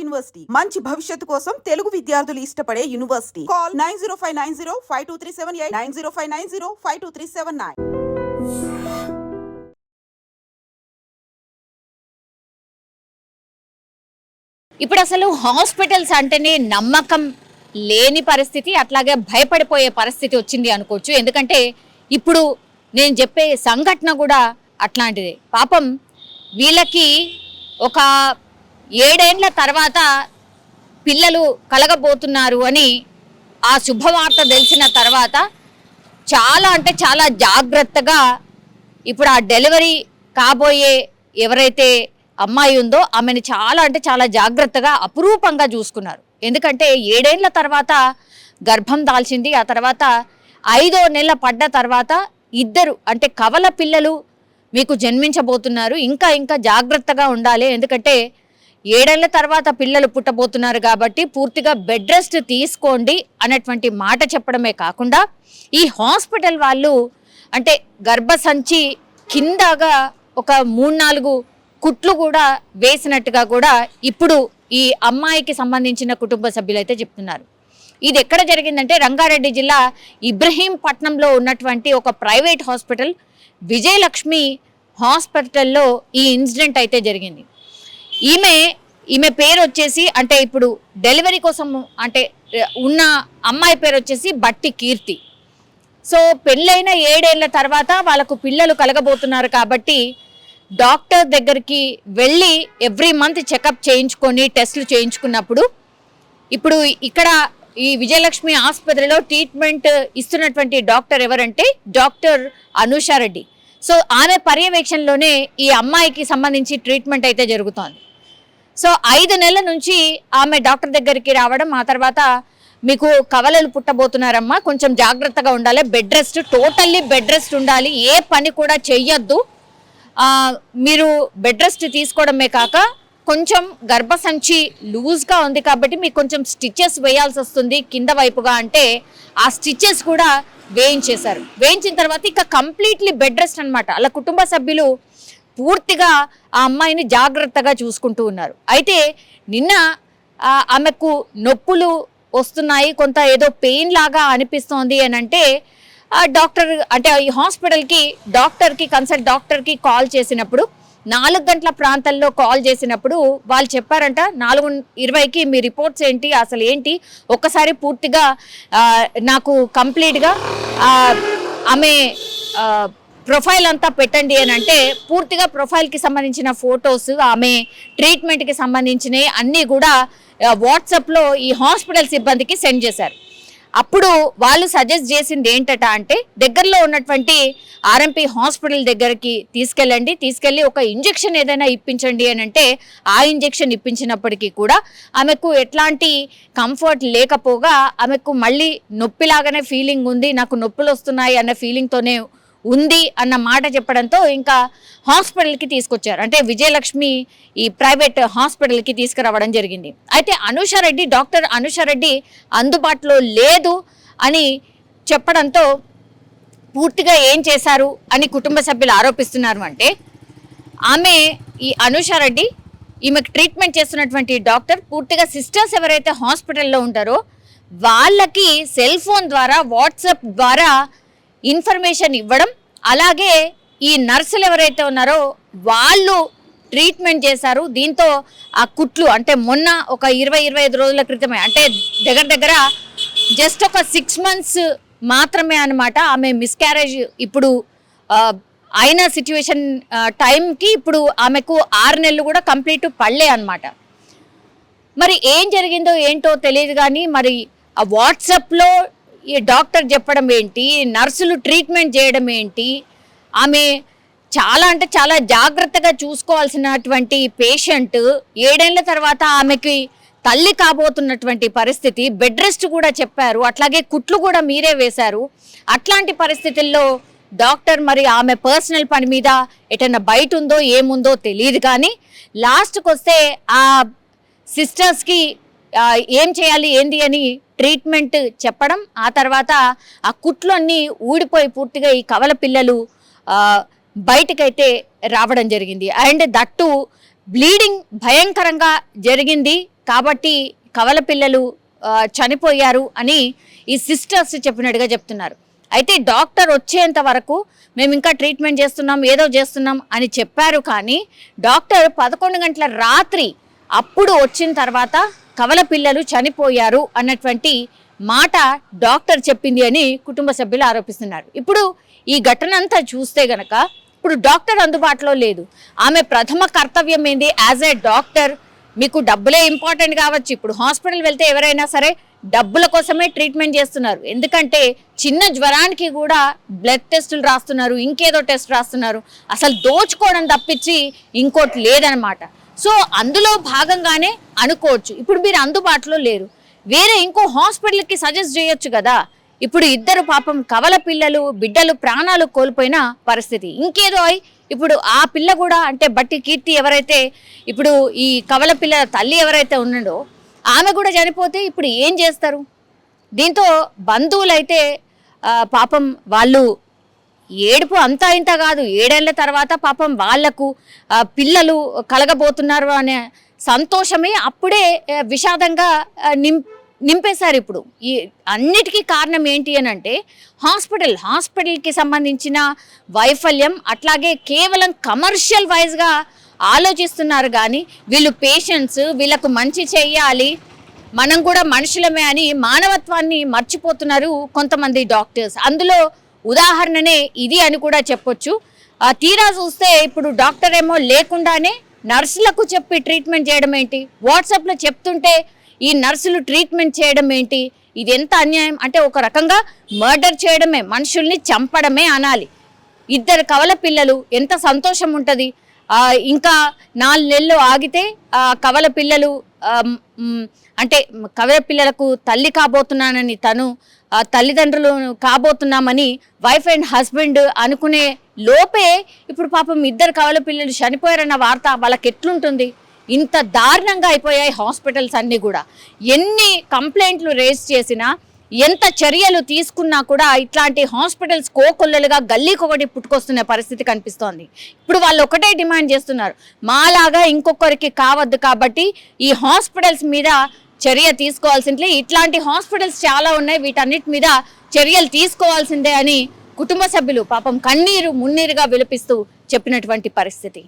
University మంచి భవిష్యత్తు కోసం తెలుగు విద్యార్థులు ఇష్టపడే యూనివర్సిటీ. కాల్ 9059052378 9059052379. ఇప్పుడు అసలు హాస్పిటల్స్ అంటేనే నమ్మకం లేని పరిస్థితి, అట్లాగే భయపడిపోయే పరిస్థితి వచ్చింది అనుకోవచ్చు. ఎందుకంటే ఇప్పుడు నేను చెప్పే సంఘటన కూడా అట్లాంటిదే. పాపం వీళ్ళకి ఒక 7 ఏళ్ల తర్వాత పిల్లలు కలగబోతున్నారు అని ఆ శుభవార్త తెలిసిన తర్వాత చాలా అంటే చాలా జాగ్రత్తగా ఇప్పుడు ఆ డెలివరీ కాబోయే ఎవరైతే అమ్మాయి ఉందో ఆమెను చాలా అంటే చాలా జాగ్రత్తగా అపురూపంగా చూసుకున్నారు. ఎందుకంటే 7 ఏళ్ల తర్వాత గర్భం దాల్చింది. ఆ తర్వాత 5వ నెల పడ్డ తర్వాత 2 అంటే కవల పిల్లలు మీకు జన్మించబోతున్నారు. ఇంకా ఇంకా జాగ్రత్తగా ఉండాలి. ఎందుకంటే 7 ఏళ్ల తర్వాత పిల్లలు పుట్టబోతున్నారు కాబట్టి పూర్తిగా బెడ్ రెస్ట్ తీసుకోండి అన్నటువంటి మాట చెప్పడమే కాకుండా ఈ హాస్పిటల్ వాళ్ళు అంటే గర్భసంచి కిందగా ఒక 3-4 కుట్లు కూడా వేసినట్టుగా కూడా ఇప్పుడు ఈ అమ్మాయికి సంబంధించిన కుటుంబ సభ్యులైతే చెప్తున్నారు. ఇది ఎక్కడ జరిగిందంటే రంగారెడ్డి జిల్లా ఇబ్రహీంపట్నంలో ఉన్నటువంటి ఒక ప్రైవేట్ హాస్పిటల్ విజయలక్ష్మి హాస్పిటల్లో ఈ ఇన్సిడెంట్ అయితే జరిగింది. ఈమె పేరు వచ్చేసి అంటే ఇప్పుడు డెలివరీ కోసం అంటే ఉన్న అమ్మాయి పేరు వచ్చేసి బట్టి కీర్తి. సో పెళ్ళైన 7 ఏళ్ల తర్వాత వాళ్ళకు పిల్లలు కలగబోతున్నారు కాబట్టి డాక్టర్ దగ్గరికి వెళ్ళి ఎవ్రీ మంత్ చెకప్ చేయించుకొని టెస్టులు చేయించుకున్నప్పుడు ఇప్పుడు ఇక్కడ ఈ విజయలక్ష్మి ఆసుపత్రిలో ట్రీట్మెంట్ ఇస్తున్నటువంటి డాక్టర్ ఎవరంటే డాక్టర్ అనూషారెడ్డి. సో ఆమె పర్యవేక్షణలోనే ఈ అమ్మాయికి సంబంధించి ట్రీట్మెంట్ అయితే జరుగుతోంది. సో 5 నెలల నుంచి ఆమె డాక్టర్ దగ్గరికి రావడం, ఆ తర్వాత మీకు కవలలు పుట్టబోతున్నారమ్మా, కొంచెం జాగ్రత్తగా ఉండాలి, bed rest, totally bed rest ఉండాలి, ఏ పని కూడా చెయ్యొద్దు, మీరు బెడ్ రెస్ట్ తీసుకోవడమే కాక కొంచెం గర్భసంచి లూజ్గా ఉంది కాబట్టి మీకు కొంచెం స్టిచెస్ వేయాల్సి వస్తుంది కింద వైపుగా అంటే ఆ స్టిచెస్ కూడా వేయించేశారు. వేయించిన తర్వాత ఇక కంప్లీట్లీ బెడ్ రెస్ట్ అనమాట. అలా కుటుంబ సభ్యులు పూర్తిగా ఆ అమ్మాయిని జాగ్రత్తగా చూసుకుంటూ ఉన్నారు. అయితే నిన్న ఆమెకు నొప్పులు వస్తున్నాయి, కొంత ఏదో పెయిన్ లాగా అనిపిస్తోంది అని అంటే డాక్టర్ అంటే ఈ హాస్పిటల్కి కన్సల్ట్ డాక్టర్కి కాల్ చేసినప్పుడు 4 గంటల ప్రాంతంలో కాల్ చేసినప్పుడు వాళ్ళు చెప్పారంట 4:20కి మీ రిపోర్ట్స్ ఏంటి, అసలు ఏంటి, ఒక్కసారి పూర్తిగా నాకు కంప్లీట్గా ఆమె ప్రొఫైల్ అంతా పెట్టండి అని అంటే పూర్తిగా ప్రొఫైల్కి సంబంధించిన ఫొటోస్, ఆమె ట్రీట్మెంట్కి సంబంధించినవి అన్నీ కూడా వాట్సాప్లో ఈ హాస్పిటల్ సిబ్బందికి సెండ్ చేశారు. అప్పుడు వాళ్ళు సజెస్ట్ చేసింది ఏంటట అంటే దగ్గరలో ఉన్నటువంటి ఆర్ఎంపీ హాస్పిటల్ దగ్గరికి తీసుకెళ్ళి ఒక ఇంజెక్షన్ ఏదైనా ఇప్పించండి అని అంటే ఆ ఇంజెక్షన్ ఇప్పించినప్పటికీ కూడా ఆమెకు ఎట్లాంటి కంఫర్ట్ లేకపోగా ఆమెకు మళ్ళీ నొప్పిలాగానే ఫీలింగ్ ఉంది, నాకు నొప్పులు వస్తున్నాయి అన్న ఫీలింగ్తోనే ఉంది అన్న మాట చెప్పడంతో ఇంకా హాస్పిటల్కి తీసుకొచ్చారు. అంటే విజయలక్ష్మి ఈ ప్రైవేట్ హాస్పిటల్కి తీసుకురావడం జరిగింది. అయితే డాక్టర్ అనూషారెడ్డి అందుబాటులో లేదు అని చెప్పడంతో పూర్తిగా ఏం చేశారు అని కుటుంబ సభ్యులు ఆరోపిస్తున్నారు. అంటే ఈ అనూషారెడ్డి ఈమెకు ట్రీట్మెంట్ చేస్తున్నటువంటి డాక్టర్ పూర్తిగా సిస్టర్స్ ఎవరైతే హాస్పిటల్లో ఉంటారో వాళ్ళకి సెల్ ఫోన్ ద్వారా వాట్సాప్ ద్వారా ఇన్ఫర్మేషన్ ఇవ్వడం, అలాగే ఈ నర్సులు ఎవరైతే ఉన్నారో వాళ్ళు ట్రీట్మెంట్ చేశారు. దీంతో ఆ కుట్లు అంటే మొన్న ఒక 20-25 రోజుల క్రితమే అంటే దగ్గర జస్ట్ ఒక 6 months మాత్రమే అనమాట ఆమె మిస్క్యారేజ్ ఇప్పుడు అయిన సిచ్యువేషన్ టైంకి ఇప్పుడు ఆమెకు 6 నెలలు కూడా కంప్లీట్ పడలే అనమాట. మరి ఏం జరిగిందో ఏంటో తెలియదు కానీ మరి ఆ వాట్సాప్లో ఈ డాక్టర్ చెప్పడం ఏంటి, నర్సులు ట్రీట్మెంట్ చేయడం ఏంటి, ఆమె చాలా అంటే చాలా జాగ్రత్తగా చూసుకోవాల్సినటువంటి పేషెంట్ 7 ఏళ్ల తర్వాత ఆమెకి తల్లి కాబోతున్నటువంటి పరిస్థితి, బెడ్ రెస్ట్ కూడా చెప్పారు, అట్లాగే కుట్లు కూడా మీరే వేశారు. అట్లాంటి పరిస్థితుల్లో డాక్టర్ మరి ఆమె పర్సనల్ పని మీద ఎటన్నా బయట ఉందో ఏముందో తెలియదు కానీ లాస్ట్కి వస్తే ఆ సిస్టర్స్కి ఏం చేయాలి ఏంది అని ట్రీట్మెంట్ చెప్పడం, ఆ తర్వాత ఆ కుట్లు అన్నీ ఊడిపోయి పూర్తిగా ఈ కవల పిల్లలు బయటకైతే రావడం జరిగింది. అండ్ దట్టు బ్లీడింగ్ భయంకరంగా జరిగింది కాబట్టి కవల పిల్లలు చనిపోయారు అని ఈ సిస్టర్స్ చెప్పినట్టుగా చెప్తున్నారు. అయితే డాక్టర్ వచ్చేంత వరకు మేము ఇంకా ట్రీట్మెంట్ చేస్తున్నాం, ఏదో చేస్తున్నాం అని చెప్పారు. కానీ డాక్టర్ 11 గంటల రాత్రి అప్పుడు వచ్చిన తర్వాత కవల పిల్లలు చనిపోయారు అన్నటువంటి మాట డాక్టర్ చెప్పింది అని కుటుంబ సభ్యులు ఆరోపిస్తున్నారు. ఇప్పుడు ఈ ఘటన అంతా చూస్తే గనక ఇప్పుడు డాక్టర్ అందుబాటులో లేదు. ఆమె ప్రథమ కర్తవ్యం ఏంది? యాజ్ ఏ డాక్టర్ మీకు డబ్బులే ఇంపార్టెంట్ కావచ్చు. ఇప్పుడు హాస్పిటల్ వెళ్తే ఎవరైనా సరే డబ్బుల కోసమే ట్రీట్మెంట్ చేస్తున్నారు. ఎందుకంటే చిన్న జ్వరానికి కూడా బ్లడ్ టెస్టులు రాస్తున్నారు, ఇంకేదో టెస్ట్ రాస్తున్నారు. అసలు దోచుకోవడం తప్పించి ఇంకోటి లేదనమాట. సో అందులో భాగంగానే అనుకోవచ్చు. ఇప్పుడు మీరు అందుబాటులో లేరు, వేరే ఇంకో హాస్పిటల్కి సజెస్ట్ చేయొచ్చు కదా. ఇప్పుడు ఇద్దరు పాపం కవల పిల్లలు బిడ్డలు ప్రాణాలు కోల్పోయిన పరిస్థితి. ఇంకేదో ఇప్పుడు ఆ పిల్ల కూడా అంటే బట్టి కీర్తి ఎవరైతే ఇప్పుడు ఈ కవల పిల్లల తల్లి ఎవరైతే ఉన్నాడో ఆమె కూడా చనిపోతే ఇప్పుడు ఏం చేస్తారు? దీంతో బంధువులైతే పాపం వాళ్ళు ఏడుపు అంతా ఇంత కాదు. 7 ఏళ్ల తర్వాత పాపం వాళ్లకు పిల్లలు కలగబోతున్నారు అనే సంతోషమే అప్పుడే విషాదంగా నింపేశారు. ఇప్పుడు ఈ అన్నిటికీ కారణం ఏంటి అని అంటే హాస్పిటల్కి సంబంధించిన వైఫల్యం, అట్లాగే కేవలం కమర్షియల్ వైజ్గా ఆలోచిస్తున్నారు. కానీ వీళ్ళు పేషెంట్స్, వీళ్ళకు మంచి చెయ్యాలి, మనం కూడా మనుషులమే అని మానవత్వాన్ని మర్చిపోతున్నారు కొంతమంది డాక్టర్స్. అందులో ఉదాహరణనే ఇది అని కూడా చెప్పొచ్చు. తీరా చూస్తే ఇప్పుడు డాక్టర్ ఏమో లేకుండానే నర్సులకు చెప్పి ట్రీట్మెంట్ చేయడం ఏంటి? వాట్సాప్లో చెప్తుంటే ఈ నర్సులు ట్రీట్మెంట్ చేయడం ఏంటి? ఇది ఎంత అన్యాయం అంటే ఒక రకంగా మర్డర్ చేయడమే, మనుషుల్ని చంపడమే అనాలి. ఇద్దరు కవల పిల్లలు ఎంత సంతోషం ఉంటుంది. ఇంకా 4 నెలలు ఆగితే కవల పిల్లలు అంటే కవల పిల్లలకు తల్లి కాబోతున్నానని తను తల్లిదండ్రులు కాబోతున్నామని వైఫ్ అండ్ హస్బెండ్ అనుకునే లోపే ఇప్పుడు పాపం ఇద్దరు కవల పిల్లలు చనిపోయారన్న వార్త వాళ్ళకి ఎట్లుంటుంది? ఇంత దారుణంగా అయిపోయాయి హాస్పిటల్స్ అన్నీ కూడా. ఎన్ని కంప్లైంట్లు రేజ్ చేసినా, ఎంత చర్యలు తీసుకున్నా కూడా ఇట్లాంటి హాస్పిటల్స్ కోకొల్లలుగా గల్లీకొకటి పుట్టుకొస్తున్న పరిస్థితి కనిపిస్తోంది. ఇప్పుడు వాళ్ళు ఒకటే డిమాండ్ చేస్తున్నారు, మాలాగా ఇంకొకరికి కావద్దు కాబట్టి ఈ హాస్పిటల్స్ మీద చర్య తీసుకోవాల్సిందే. ఇట్లాంటి హాస్పిటల్స్ చాలా ఉన్నాయి, వీటన్నిటి మీద చర్యలు తీసుకోవాల్సిందే అని కుటుంబ సభ్యులు పాపం కన్నీరు మున్నీరుగా విలపిస్తూ చెప్పినటువంటి పరిస్థితి.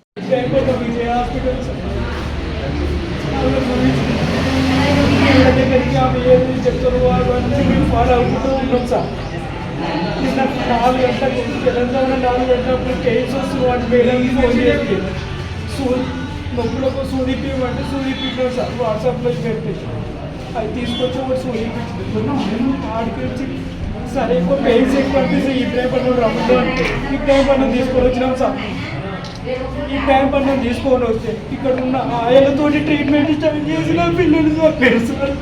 దగ్గరికి ఆమె ఏది చెప్తారు అవన్నీ మేము ఫాలో అవుతూ ఉన్నాం సార్. నిన్న 4 గంటలకు తెలంగాణ 4 గంటలకు కేసు వస్తుంది వాటి మేడం ఫోన్ చేసి నొప్పులకు సూదిపివ్వంటే సూదిపించాం సార్. వాట్సాప్లో పెట్టి అది తీసుకొచ్చి ఒకటి సూదిపించాను. ఆడికి వచ్చి సరే ఎక్కువ పెయిన్స్ ఎక్కువ అనిపిస్తే ఈ టైం పన్ను రమ్మంటే ఈ టైం పన్ను తీసుకొని వచ్చినాం సార్. ఈ టైం పన్ను తీసుకొని వస్తే ఇక్కడ ఉన్న ఆయనతోటి ట్రీట్మెంట్ స్టార్ట్ చేసిన పిల్లలు చెప్పారు సార్.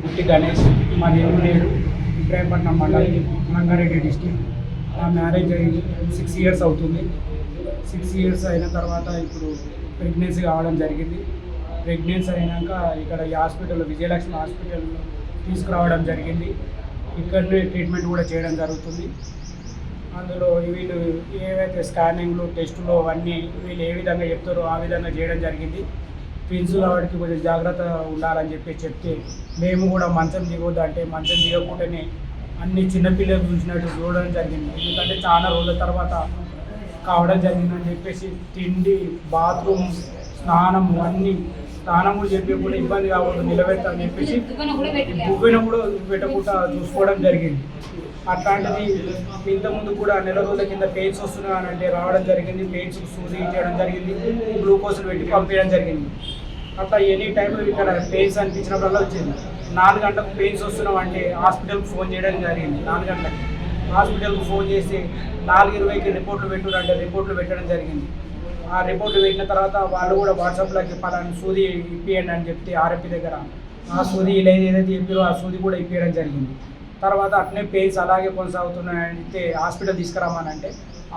పుట్టి గణేష్, మాది ఏడు ఇబ్రాహీంపట్నం మండలం, రంగారెడ్డి డిస్టిక్. నా మ్యారేజ్ అయ్యి 6 ఇయర్స్ అవుతుంది. 6 ఇయర్స్ అయిన తర్వాత ఇప్పుడు ప్రెగ్నెన్సీ కావడం జరిగింది. ప్రెగ్నెన్సీ అయినాక ఇక్కడ ఈ హాస్పిటల్లో విజయలక్ష్మి హాస్పిటల్ తీసుకురావడం జరిగింది. ఇక్కడనే ట్రీట్మెంట్ కూడా చేయడం జరుగుతుంది. అందులో వీళ్ళు ఏవైతే స్కానింగ్లు టెస్టులు అవన్నీ వీళ్ళు ఏ విధంగా చెప్తారో ఆ విధంగా చేయడం జరిగింది. ట్విన్స్ వాడికి కొంచెం జాగ్రత్త ఉండాలని చెప్తే మేము కూడా మంచం దిగొద్దు అంటే మంచం దిగకుండానే అన్ని చిన్నపిల్లలు చూసినట్టు చూడడం జరిగింది. ఎందుకంటే చాలా రోజుల తర్వాత కావడం జరిగిందని చెప్పేసి తిండి, బాత్రూమ్, స్నానం అన్నీ స్నానములు చెప్పి కూడా ఇబ్బంది కావద్దు నిలబెట్టాలని చెప్పేసి బువ్విన కూడా పెట్టకుండా చూసుకోవడం జరిగింది. అట్లాంటిది ఇంతకుముందు కూడా నెల రోజుల కింద పెయిన్స్ వస్తున్నాయనంటే రావడం జరిగింది. పెయిన్స్ సూది చేయడం జరిగింది, గ్లూకోజ్లు పెట్టి పంపించడం జరిగింది. అట్లా ఎనీ టైంలో ఇక్కడ పెయిన్స్ అనిపించినప్పుడల్లా వచ్చింది. 4 గంటలకు పెయిన్స్ వస్తున్నాం అంటే హాస్పిటల్కి ఫోన్ చేయడం జరిగింది. 4 గంటలకి హాస్పిటల్కి ఫోన్ చేసి 4:20కి రిపోర్ట్లు పెట్టుడంటే రిపోర్ట్లు పెట్టడం జరిగింది. ఆ రిపోర్ట్లు పెట్టిన తర్వాత వాళ్ళు కూడా వాట్సాప్లోకి పలానా సూది ఇప్పియండి అని చెప్తే ఆర్ఎంపీ దగ్గర ఆ సూది ఏదైతే చెప్పారో ఆ సూది కూడా ఇప్పించడం జరిగింది. తర్వాత అట్నే పెయిన్స్ అలాగే కొనసాగుతున్నాయంటే హాస్పిటల్ తీసుకురామని అంటే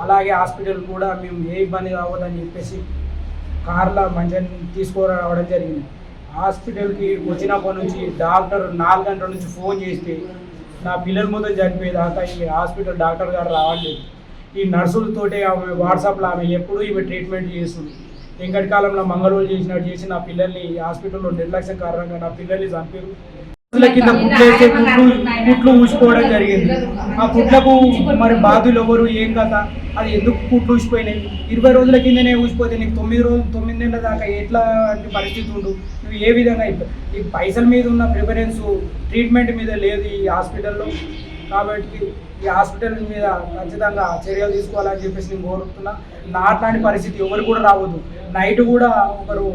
అలాగే హాస్పిటల్ కూడా మేము ఏ ఇబ్బంది కావద్దని చెప్పేసి కార్లో మంచిగా తీసుకురావడం జరిగింది. హాస్పిటల్కి వచ్చినప్పటి నుంచి డాక్టర్ 4 గంటల నుంచి ఫోన్ చేస్తే నా పిల్లల మొత్తం చనిపోయేదాకా ఈ హాస్పిటల్ డాక్టర్ గారు రావట్లేదు. ఈ నర్సులతోటే ఆమె వాట్సాప్లో ఆమె ఎప్పుడు ఈమె ట్రీట్మెంట్ చేస్తుంది. వెంకటి కాలంలో మంగళూరు చేసినట్టు చేసి నా పిల్లల్ని హాస్పిటల్లో నిర్లక్ష్యం కారణంగా నా పిల్లల్ని చంపారు. కింద కుట్లేస్తే కుట్లు ఊసిపోవడం జరిగింది. ఆ కుట్లకు మరి బాధులు ఎవరు ఏం కదా, అది ఎందుకు కుట్లు ఊసిపోయినాయి? 20 రోజుల కిందనే ఊసిపోతే నీకు 9 నెలల దాకా ఎట్లాంటి పరిస్థితి ఉండు? నువ్వు ఏ విధంగా ఈ పైసల మీద ఉన్న ప్రిఫరెన్స్ ట్రీట్మెంట్ మీద లేదు ఈ హాస్పిటల్లో. కాబట్టి ఈ హాస్పిటల్ మీద ఖచ్చితంగా చర్యలు తీసుకోవాలని చెప్పేసి నేను కోరుతున్నా. నాట్లాంటి పరిస్థితి ఎవరు కూడా రావద్దు. నైట్ కూడా ఒకరు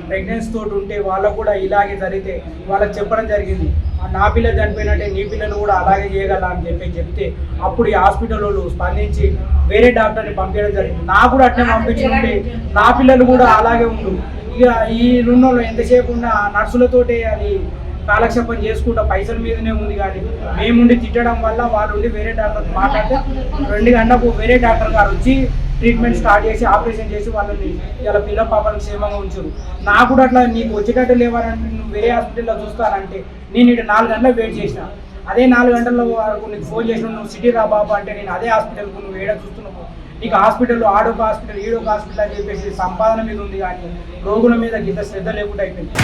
ప్రెగ్నెన్సీ తోటి ఉంటే వాళ్ళకు కూడా ఇలాగే జరిగితే వాళ్ళకి చెప్పడం జరిగింది, నా పిల్లలు చనిపోయినట్టే నీ పిల్లలు కూడా అలాగే చేయగల అని చెప్తే అప్పుడు ఈ హాస్పిటల్ వాళ్ళు స్పందించి వేరే డాక్టర్ని పంపించడం జరిగింది. నాకు కూడా అట్లే పంపించుకుంటే నా పిల్లలు కూడా అలాగే ఉండు. ఇక ఈ రుణంలో ఎంతసేపు ఉన్న నర్సులతోటే అది కాలక్షేపం చేసుకుంటా పైసల మీదనే ఉంది. కానీ మేముండి తిట్టడం వల్ల వాళ్ళు ఉండి వేరే డాక్టర్ మాట్లాడితే 2 గంటలకు వేరే డాక్టర్ గారు వచ్చి ట్రీట్మెంట్ స్టార్ట్ చేసి ఆపరేషన్ చేసి వాళ్ళని ఇలా పిల్ల పాపలను క్షేమంగా ఉంచారు. నాకు కూడా అట్లా నీకు వచ్చేటట్టు లేవాలంటే నువ్వు వేరే హాస్పిటల్లో చూస్తానంటే నేను ఇక్కడ 4 గంటలకు వెయిట్ చేసిన. అదే 4 గంటల వరకు నీకు ఫోన్ చేసిన నువ్వు సిటీ రా బాబు అంటే నేను అదే హాస్పిటల్కు నువ్వు ఏడా చూస్తున్నావు. నీకు హాస్పిటల్లో ఆడొక హాస్పిటల్ ఈడొక హాస్పిటల్ అని చెప్పేసి సంపాదన మీద ఉంది కానీ రోగుల మీద ఇంత శ్రద్ధ లేకుండా అయిపోయింది.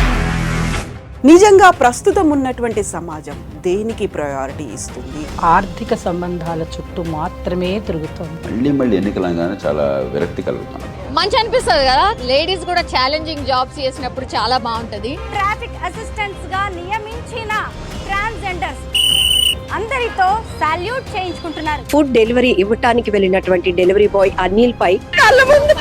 నిజంగా ప్రస్తుతం ఉన్నటువంటి సమాజం దేనికి ప్రయారిటీ ఇస్తుంది? ఆర్థిక సంబంధాల చుట్టూ మాత్రమే తిరుగుతోంది. మళ్ళీ ఎన్నికలంగానే చాలా విరక్తి కలుగుతాను. మంచి అనిపిస్తుంది కదా, లేడీస్ కూడా ఛాలెంజింగ్ జాబ్స్ చేసినప్పుడు చాలా బాగుంటది. ట్రాఫిక్ అసిస్టెంట్స్ గా నియమించిన ట్రాన్స్జెండర్స్ అందరితో సాల్యూట్ చేయించుకుంటున్నారు. ఫుడ్ డెలివరీ ఇవ్వటానికి వెళ్ళినటువంటి డెలివరీ బాయ్ అనిల్ పై కళ్ళ ముందు